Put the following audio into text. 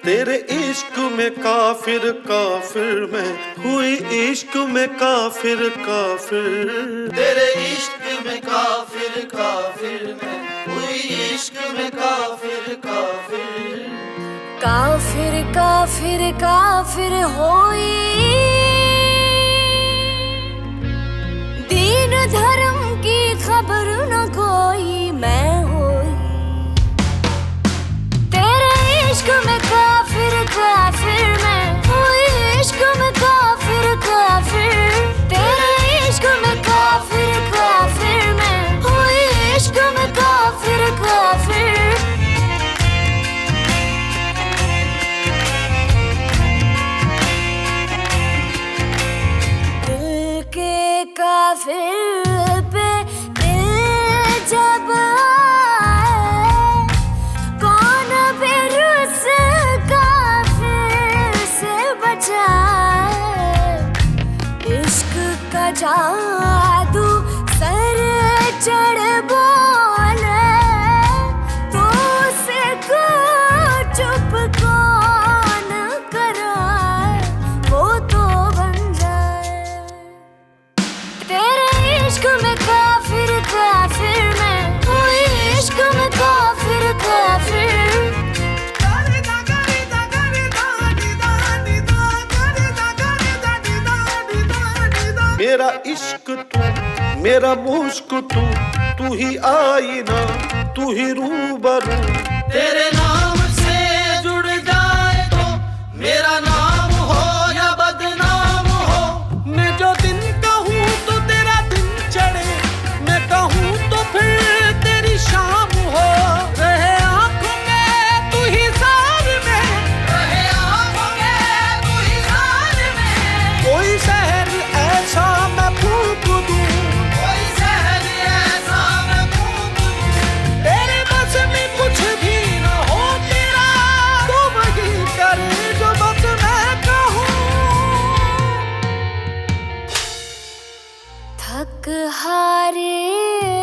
तेरे इश्क में काफिर काफिर मैं हुई, इश्क में काफिर काफिर। तेरे इश्क में काफिर काफिर मैं हुई, इश्क में काफिर काफिर। काफिर काफिर काफिर होई, दीन धर्म की खबर न कोई मैं होई। तेरे इश्क में काफिर काफिर मैं हुई, इश्क में काफिर काफिर। तेरे इश्क में काफिर काफिर मैं हुई, इश्क में काफिर काफिर। दिल के काफिर पे दिल जब आए, कौन फिर उस काफिर से बचाए। इश्क का जादू सर चढ़ बोले, तो उसे को चुप कौन कराए, वो तो बन जाए। तेरे इश्क में काफिर काफिर मैं हुई, इश्क में काफिर काफिर। मेरा इश्क तू, मेरा मुश्क तू, तू ही आईना, तू ही रूबरू। तेरे नाम से जुड़ जाए तो मेरा नाम हो या बदनाम हो। मैं जो दिन कहूँ तो तेरा दिन चढ़े, मैं कहूँ तो फिर तेरी शाम हो। रहे आँखों में तू ही सार में, रहे आँखों में तू ही सार में। कोई शहर ऐसा मैं फूंक दूँ, कोई शहर ऐसा मैं फूंक दूँ। तेरे बस में कुछ भी न हो तेरा, तू वही करे जो बस मैं कहूँ। थक हारे